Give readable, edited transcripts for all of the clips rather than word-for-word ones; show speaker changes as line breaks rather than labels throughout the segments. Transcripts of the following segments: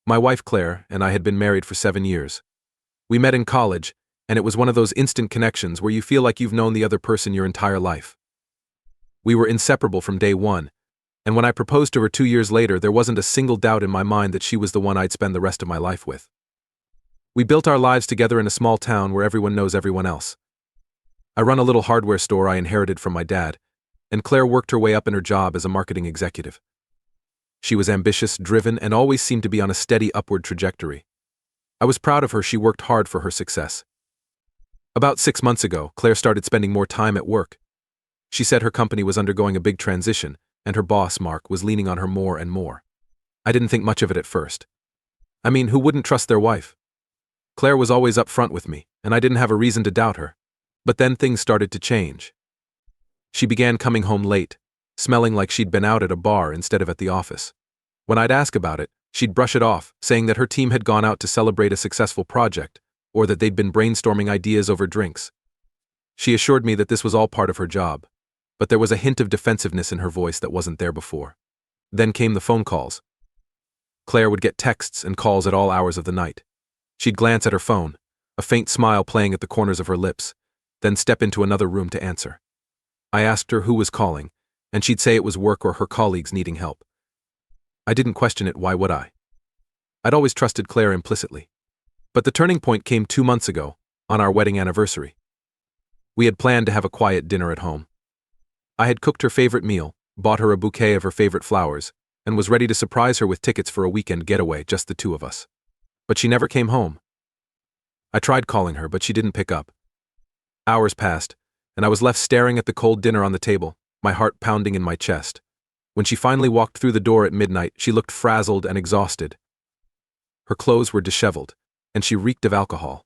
My wife Claire and I had been married for 7 years. We met in college, and it was one of those instant connections where you feel like you've known the other person your entire life. We were inseparable from day one, and when I proposed to her 2 years later, there wasn't a single doubt in my mind that she was the one I'd spend the rest of my life with. We built our lives together in a small town where everyone knows everyone else. I run a little hardware store I inherited from my dad, and Claire worked her way up in her job as a marketing executive. She was ambitious, driven, and always seemed to be on a steady upward trajectory. I was proud of her. She worked hard for her success. About 6 months ago, Claire started spending more time at work. She said her company was undergoing a big transition, and her boss, Mark, was leaning on her more and more. I didn't think much of it at first. I mean, who wouldn't trust their wife? Claire was always upfront with me, and I didn't have a reason to doubt her. But then things started to change. She began coming home late, smelling like she'd been out at a bar instead of at the office. When I'd ask about it, she'd brush it off, saying that her team had gone out to celebrate a successful project, or that they'd been brainstorming ideas over drinks. She assured me that this was all part of her job, but there was a hint of defensiveness in her voice that wasn't there before. Then came the phone calls. Claire would get texts and calls at all hours of the night. She'd glance at her phone, a faint smile playing at the corners of her lips, then step into another room to answer. I asked her who was calling, and she'd say it was work or her colleagues needing help. I didn't question it. Why would I? I'd always trusted Claire implicitly. But the turning point came 2 months ago, on our wedding anniversary. We had planned to have a quiet dinner at home. I had cooked her favorite meal, bought her a bouquet of her favorite flowers, and was ready to surprise her with tickets for a weekend getaway, just the two of us. But she never came home. I tried calling her, but she didn't pick up. Hours passed, and I was left staring at the cold dinner on the table, my heart pounding in my chest. When she finally walked through the door at midnight, she looked frazzled and exhausted. Her clothes were disheveled, and she reeked of alcohol.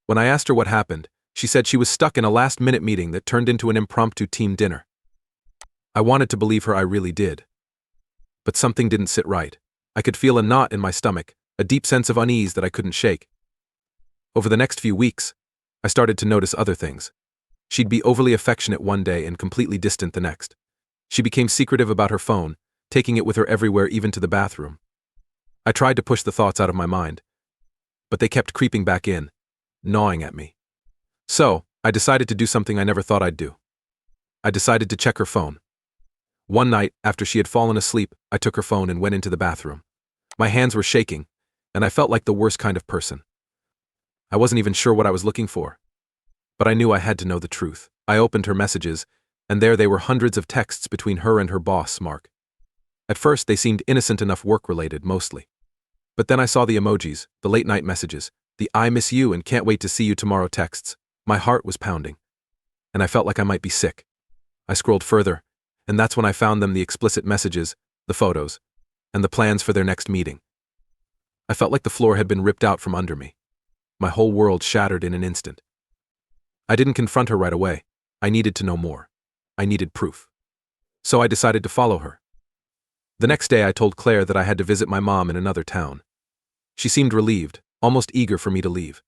When I asked her what happened, she said she was stuck in a last-minute meeting that turned into an impromptu team dinner. I wanted to believe her. I really did. But something didn't sit right. I could feel a knot in my stomach, a deep sense of unease that I couldn't shake. Over the next few weeks, I started to notice other things. She'd be overly affectionate one day and completely distant the next. She became secretive about her phone, taking it with her everywhere, even to the bathroom. I tried to push the thoughts out of my mind, but they kept creeping back in, gnawing at me. So, I decided to do something I never thought I'd do. I decided to check her phone. One night, after she had fallen asleep, I took her phone and went into the bathroom. My hands were shaking, and I felt like the worst kind of person. I wasn't even sure what I was looking for. But I knew I had to know the truth. I opened her messages, and there they were, hundreds of texts between her and her boss, Mark. At first, they seemed innocent enough, work-related mostly. But then I saw the emojis, the late-night messages, the "I miss you and can't wait to see you tomorrow" texts. My heart was pounding, and I felt like I might be sick. I scrolled further, and that's when I found them, the explicit messages, the photos, and the plans for their next meeting. I felt like the floor had been ripped out from under me. My whole world shattered in an instant. I didn't confront her right away. I needed to know more. I needed proof. So I decided to follow her. The next day I told Claire that I had to visit my mom in another town. She seemed relieved, almost eager for me to leave.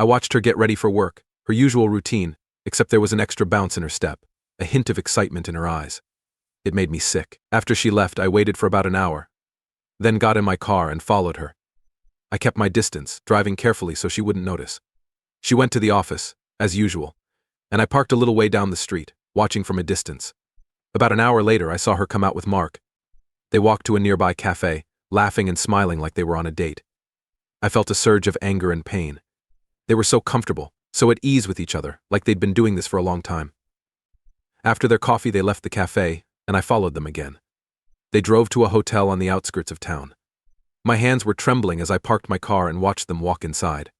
I watched her get ready for work, her usual routine, except there was an extra bounce in her step, a hint of excitement in her eyes. It made me sick. After she left, I waited for about an hour, then got in my car and followed her. I kept my distance, driving carefully so she wouldn't notice. She went to the office, as usual, and I parked a little way down the street, watching from a distance. About an hour later, I saw her come out with Mark. They walked to a nearby cafe, laughing and smiling like they were on a date. I felt a surge of anger and pain. They were so comfortable, so at ease with each other, like they'd been doing this for a long time. After their coffee, they left the cafe, and I followed them again. They drove to a hotel on the outskirts of town. My hands were trembling as I parked my car and watched them walk inside.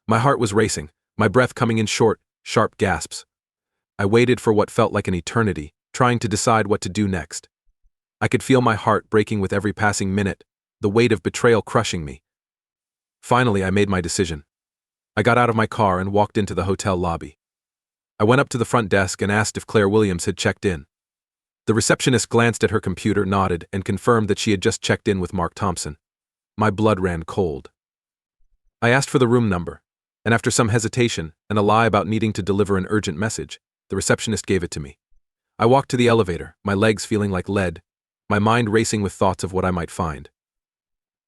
My heart was racing, my breath coming in short, sharp gasps. I waited for what felt like an eternity, trying to decide what to do next. I could feel my heart breaking with every passing minute, the weight of betrayal crushing me. Finally, I made my decision. I got out of my car and walked into the hotel lobby. I went up to the front desk and asked if Claire Williams had checked in. The receptionist glanced at her computer, nodded, and confirmed that she had just checked in with Mark Thompson. My blood ran cold. I asked for the room number, and after some hesitation and a lie about needing to deliver an urgent message, the receptionist gave it to me. I walked to the elevator, my legs feeling like lead, my mind racing with thoughts of what I might find.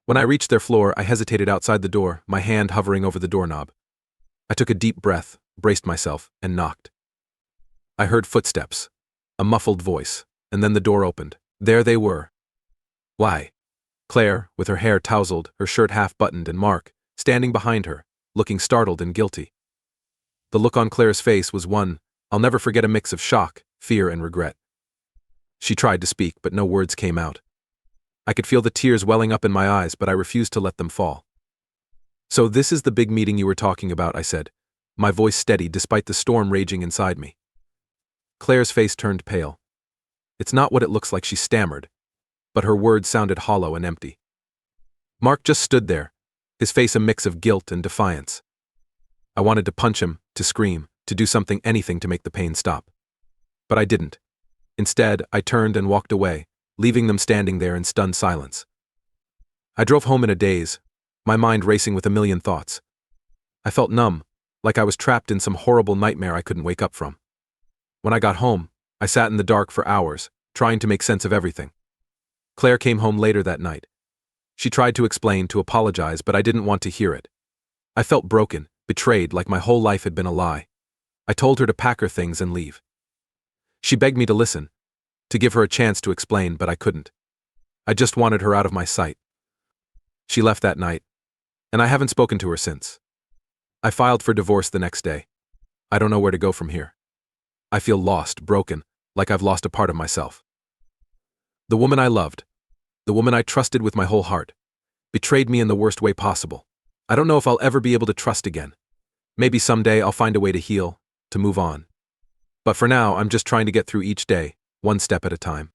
When I reached their floor, I hesitated outside the door, my hand hovering over the doorknob. I took a deep breath, braced myself, and knocked. I heard footsteps, a muffled voice, and then the door opened. There they were. Why? Claire, with her hair tousled, her shirt half-buttoned, and Mark, standing behind her, looking startled and guilty. The look on Claire's face was one I'll never forget, a mix of shock, fear, and regret. She tried to speak, but no words came out. I could feel the tears welling up in my eyes, but I refused to let them fall. "So this is the big meeting you were talking about," I said, my voice steady despite the storm raging inside me. Claire's face turned pale. It's not what it looks like, she stammered, but her words sounded hollow and empty. Mark just stood there, his face a mix of guilt and defiance. I wanted to punch him, to scream, to do something, anything to make the pain stop. But I didn't. Instead, I turned and walked away, leaving them standing there in stunned silence. I drove home in a daze, my mind racing with a million thoughts. I felt numb, like I was trapped in some horrible nightmare I couldn't wake up from. When I got home, I sat in the dark for hours, trying to make sense of everything. Claire came home later that night. She tried to explain, to apologize, but I didn't want to hear it. I felt broken, betrayed, like my whole life had been a lie. I told her to pack her things and leave. She begged me to listen, to give her a chance to explain, but I couldn't. I just wanted her out of my sight. She left that night, and I haven't spoken to her since. I filed for divorce the next day. I don't know where to go from here. I feel lost, broken, like I've lost a part of myself. The woman I loved, the woman I trusted with my whole heart, betrayed me in the worst way possible. I don't know if I'll ever be able to trust again. Maybe someday I'll find a way to heal, to move on. But for now, I'm just trying to get through each day, one step at a time.